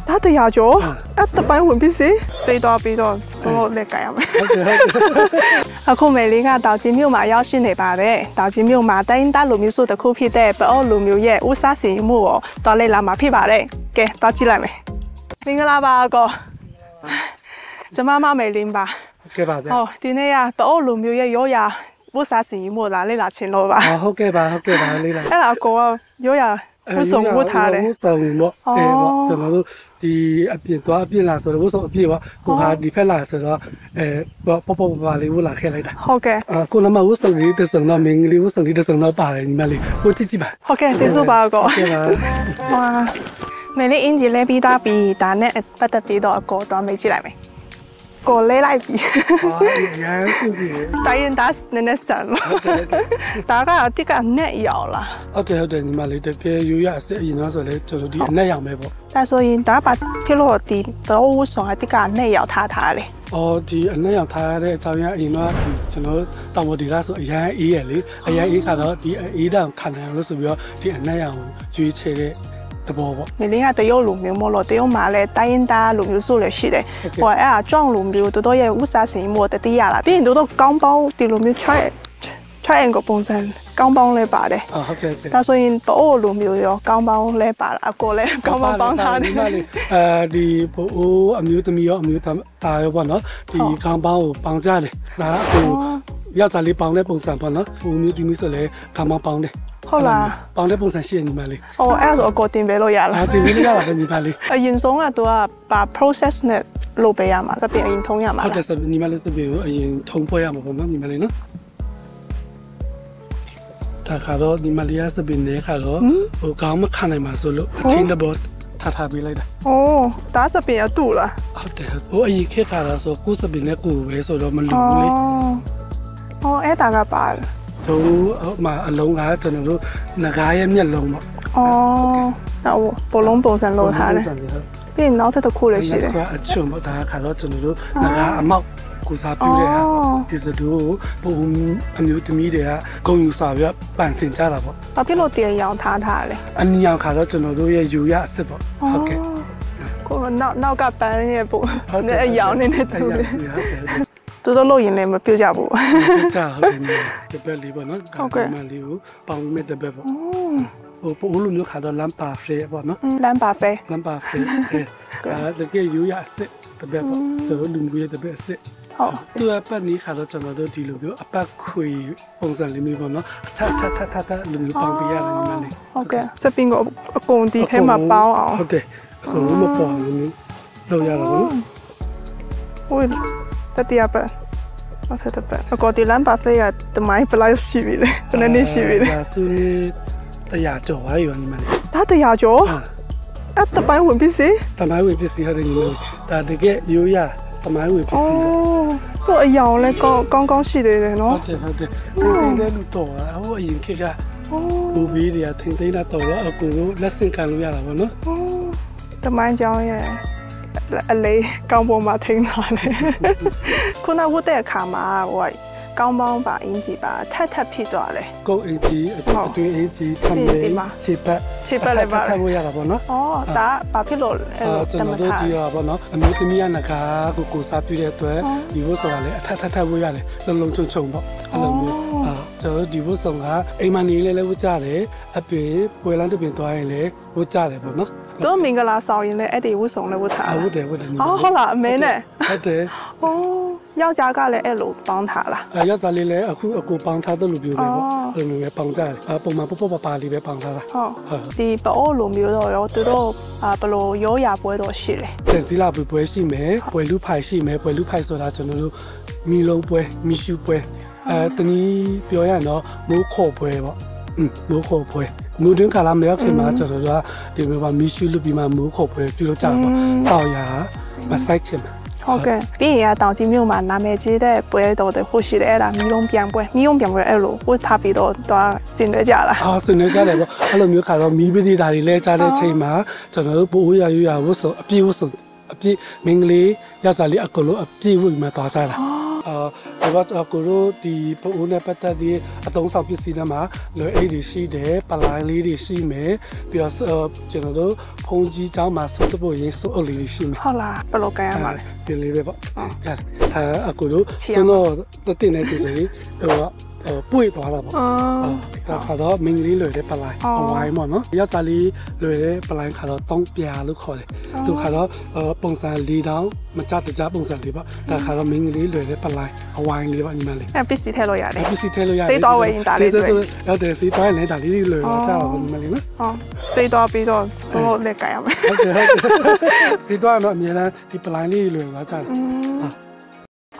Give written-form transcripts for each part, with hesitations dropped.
他的要求，特别ဝင်必須，最多所嚟計啊。啊，佢美麗啊，豆子苗嘛要先嚟吧咧，豆子苗嘛得應該路苗數的酷皮的，不過路苗嘢烏沙線木哦，到你拿馬皮吧咧，嘅到起來未？明個啦吧個，就媽媽未練吧？嘅吧啫。哦，點呢呀？不過路苗嘢有呀，烏沙線木嗱你拿錢攞吧？好嘅吧，你嚟。誒嗱個啊，有呀。我送烏塔咧，我送我，我就攞啲一邊多一邊啦，所以我送一邊話，顧下啲批啦，所以話你烏拿開嚟的。好嘅。顧那麼我送你的送到明，你我送你的送到八嚟，你咪嚟，我自己吧。好嘅，謝謝爸個。哇，美麗印度咧比打比，但係不得比到個當未知嚟未？個你嚟比。當然打你嘅神咯。大家有啲嘅叻油啦。對，你咪嚟對嘅有嘢食，然後所以你做到啲叻油咪噃。但所以打把啲落地都上係啲嘅叻油睇咧。啲叻油睇咧，就樣然後就攞到我哋啦，所以嘢嚟，嘢看到啲嘢都看到嗰時候啲叻油最切嘅。你另外都有路苗冇咯，都有買咧，打印打路苗數嚟試咧。我啊裝路苗都多嘢烏沙線冇得啲啦，邊度都鋼包啲路苗出個本身鋼包嚟擺咧。但所以保路苗有鋼包嚟擺啦，個咧鋼包幫下啲。啲保阿苗都未有，阿苗大個咯，啲鋼包幫家咧，嗱個要在你幫咧本身幫咯，阿苗對面說咧鋼包幫咧。好啦，幫你本身先你買嚟。我個電俾老人啦。電俾你啦，你買嚟。現送啊，都啊把 process 呢路俾啊嘛，這邊現通呀嘛。或者是你買嚟這邊現通貨呀嘛，咁你買嚟呢？他看到你買嚟啊，這邊呢看到，我剛冇看嚟嘛，所以聽得到他俾嚟的。哦，打這邊要堵啦。對，我一開看到說，古這邊呢古位，所以我們路呢。大家把。都嘛龍下就能夠那個一面龍嘛。那我不龍本身龍下咧，邊攞得到酷嚟試咧。全部大家看到就能夠那個阿貓古沙邊咧啊，其實都不阿牛對面咧啊，公用沙邊半成家啦噃。邊度電樣睇咧？你樣看到就能夠也有呀，是不？OK。個鬧個班也不，你樣你那度咧。都錄影你咪標價部。標價好啲，特別嚟噃နော်。OK。咪嚟幫咩特別噃？我路မျိုး看到藍白飛噃နော်。藍白飛。藍白飛，特別有顏色特別噃，就路မျိုး特別色。都係不你看到就攞到啲路မျိုး，不佢本身裏面噃နော်，他路မျိုး幫俾人哋咪嚟。OK。側邊個工地起碼包啊。OK。個路မျိုး包裏面都有啦喎。得啲啊吧，我睇得吧。我啲藍白飛啊，都買不來有水味咧，不能你水味咧。亞蘇呢，得亞洲啊，有你們。他得亞洲？得買回必須？得買回必須係你們，但係嘅有呀，得買回必須。都有咧，剛試嚟咯。好嘅，聽得路多啊，我以前嘅，路邊啲啊，聽得多啊，我估那先間路呀啦，喎နော်。得買咗嘢。你鋼棒嘛聽下咧，佢那我哋卡嘛喂，鋼棒吧、印子吧，太皮咗咧。高印子、對印子，差唔多700嚟吧。700會有啦噃နော်。打把皮落就攞到啲啊噃နော်，唔好點樣那個古沙對咧對，如果說咧，太會有咧，隆隆重重噃，一兩秒就如果說啊，အိမ်မနေ咧會揸咧，一邊背land嗰邊သွားရင်咧會揸咧噃နော်。都明噶啦，少ရင်咧အဲ့ဒီ會送咧會睇。會တယ်。好啦，唔係咧。ဟုတ်တယ်。ယောက်ျားကလည်းအဲ့လို幫他啦。ယောက်ျားလေးလည်းအခု幫他都လိုမျိုးပဲပေါ့လိုမျိုးပဲ幫ကြတယ်ပုံမှန်ပေါ့ပါလေးပဲ幫他啦ဒီဘောလိုမျိုးတော့ရောသူတို့ဘလို့ရိုးရာပွဲတော့ရှိတယ်တက်စီလာပွဲရှိမယ်ပွဲလူဖိုင်ရှိမယ်ပွဲလူဖိုင်ဆိုတာကျွန်တော်တို့မီလုံးပွဲမီရှူပွဲတနည်းပြောရရင်တော့မိုးခေါ်ပွဲပေါ့မိုးခေါ်ပွဲမိုးတွင်းကာလမရောက်ခင်မှာကျွန်တော်တို့ကဒီလိုပါမီရှူလုပ်ပြီးမှမိုးခေါ်ပွဲပြုလုပ်ကြပါပေါ့တောက်ရမဆိုင်ခင်မှာဟုတ်ကဲ့ပြီးရင်တောင်ကြီးမြို့မှာနာမည်ကြီးတဲ့ပွဲတော်တွေဟုတ်ရှိတယ်အဲ့ဒါမီလုံးပြန်ပွဲအဲ့လိုဝတ်ထားပြီးတော့ဆင်နွှဲကြလားဆင်နွှဲကြတယ်ပေါ့အဲ့လိုမျိုးခါတော့မီးပတိတာတွေလဲကြားတဲ့ချိန်မှာကျွန်တော်တို့ပိုးရဝတ်ဆိုအပြည့်ဝတ်ဆိုအပြည့်မင်္ဂလေးရစားလေးအကုန်လုံးအပြည့်ဝတ်ပြီးမှသွားစားတာ ဒီကကိုတို့ဒီပိုးနဲ့ပတ်သက်ပြီးအသုံးဆောင်ပစ္စည်းတွေမှာလွယ်အိတ်တွေရှိတယ်ပလိုင်းလေးတွေရှိမယ်ပြီးတော့ကျွန်တော်တို့ဖုန်ကြီးကျောင်းမှာစုပ်ဖို့ရင်းစုပ်အုပ်လေးတွေရှိမယ်ဟုတ်လားဘယ်လိုကန်ရမှာလဲဒီလေးပဲပေါ့အကိုတို့စတော့တင်နေစီစီပွေသွားတာပေါ့ဒါခါတော့မင်းလေးလွယ်တဲ့ပလိုင်းအဝိုင်းပေါ့နော်ယောက်ျားလေးလွယ်တဲ့ပလိုင်းခါတော့တောင်းပြလို့ခေါ်တယ်သူခါတော့ပုံစံ၄တောင်းမကြတကြပုံစံလေးပေါ့ဒါခါတော့မင်းလေးလွယ်တဲ့ပလိုင်းအဝိုင်းလေးပေါ့ညီမလေးပစ္စည်းထည့်လို့ရတယ်ပစ္စည်းထည့်လို့ရတယ်စိတ်တော်ဝယ်ရင်ဒါလေးတွေ့ဟုတ်တယ်စိတ်တော်လည်းဒါလေးလွယ်တော့ကြောက်ပါညီမလေးနော်စိတ်တော်ပြီးတော့ဆိုတော့လက်ကြရမယ်ဟုတ်တယ်စိတ်တော်တော့အများနဲ့ဒီပလိုင်းလေးလွယ်တော့ကြောက်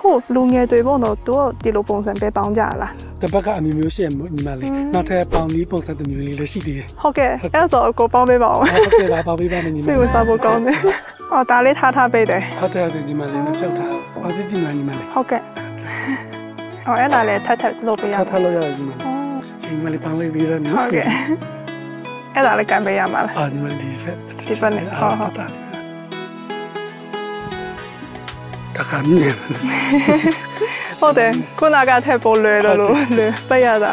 ဟုတ်လူငယ်တွေပေါ့နော်သူဒီလိုပုံစံပဲပေါင်းကြလားတပတ်ကအမျိုးမျိုးရှိညီမလေးနောက်ထပ်ပေါင်းပြီးပုံစံတစ်မျိုးလေးလည်းရှိသေးတယ်ဟုတ်ကဲ့အဲ့ဆိုကိုပေါင်းပေးပါဦးဟုတ်ကဲ့ပါပေါင်းပေးပါမယ်ညီမလေးစိတ်ဝင်စားဖို့ကောင်းတယ်အော်ဒါလေးထားပေးတယ်ဟုတ်တယ်ညီမလေးမဖြုတ်ထားဟောကြည့်ကြည့်ညီမလေးဟုတ်ကဲ့အော်အဲ့ဒါလည်းထပ်လုပ်ပေးရထပ်လုပ်ရညီမလေးပေါင်းလေးပြီးတော့ဟုတ်ကဲ့အဲ့ဒါလည်းကန်ပေးရမှာလားညီမလေးဒီဖက်နဲ့ဟုတ်တခါမြင်ဟုတ်တယ်ခုနကထက်ပေါ်လွယ်တော့လို့လွယ်ပြရတာ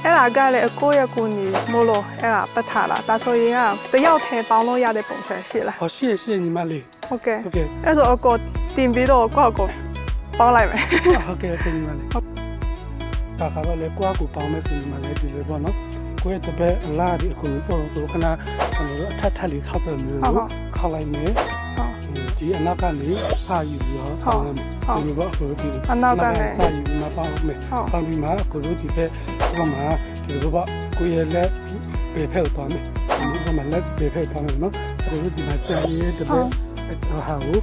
အဲ့ဒါကလည်းအကိုရကိုနေမို့လို့အဲ့ဒါပတ်ထားလားဒါဆိုရင်ကတယောက်ထဲပေါင်းလို့ရတဲ့ပုံစံရှိလားဟောရှိညီမလေးဟုတ်ကဲ့အဲ့ဆိုအကိုတင်ပြီးတော့ကိုပေါင်းလိုက်မယ်ဟုတ်ကဲ့ညီမလေးဒါကတော့လေကိုပေါင်းမယ်ဆိုညီမလေးဒီလိုပေါ့နော်ကိုရဲ့တပည့်အလားဒီအခုပေါ်ဆိုခဏကျွန်တော်တို့အထက်လေးခောက်တယ်မျိုးခောက်လိုက်မယ်ဒီအနောက်ကနေစာယူပြီးတော့ပေါင်းမယ်ဒီလိုပေါ့အခုဒီအနောက်ကနေစာယူပြီးမှပေါင်းမယ်ပေါင်းပြီးမှကိုတို့ဒီဘက်ဟိုမှာဒီလိုပေါ့ကိုရဲ့လက်ပေဖက်သွားမယ်ဒီမှာလက်ပေဖက်သွားမယ်နော်ကိုတို့ဒီမှာကြာရဲ့တပည့်ဟာဟုတ်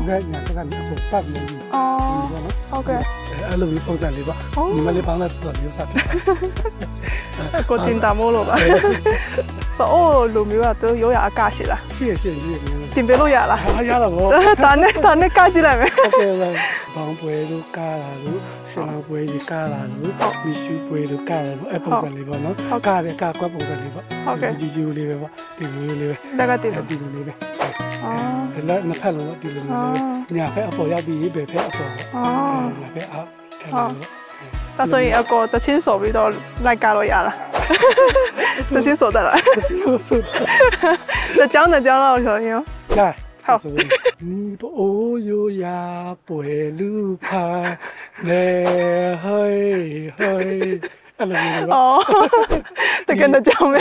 လက်ညာကနေအခုပတ်နေပြီဟုတ်ကဲ့အဲ့လိုမျိုးပုံစံလေးပါညီမလေးပေါင်းလိုက်တော့လေးစားတယ်ကိုတင်တာမို့လို့ပါအော်လူမျိုးကတော့ရိုးရအကရှိလားရှိတင်ပေးလို့ရလားရတာပေါ့ဒါနဲ့ကကြည့်လိုက်မယ်ဟုတ်ကဲ့ဘောင်းပွဲတို့ကားလာလို့ရှင်လောင်ပွဲကြီးကားလာလို့မီရှူပွဲတို့ကားလာလို့အဲ့ပုံစံလေးပေါ့နော်ကားတယ်ကားကွက်ပုံစံလေးပေါ့ဟုတ်ကဲ့ဒီယူလေးပဲပေါ့ဒီလိုလေးပဲလက်ကတင်ဒီလိုလေးပဲလက်နှစ်ဖက်လုံးဒီလိုလေးညာဖက်အပေါ်ရောက်ပြီးဘယ်ဖက်အပေါ်ညာဖက်အောက်ဒါဆိုရင်အကောတချင်းစော်ပြီးတော့လိုက်ကားလို့ရလားတချင်းစော်တယ်လားတချင်းစော်这讲了小英来好你不有呀不路怕嘞嘿嘿哦，他跟他讲没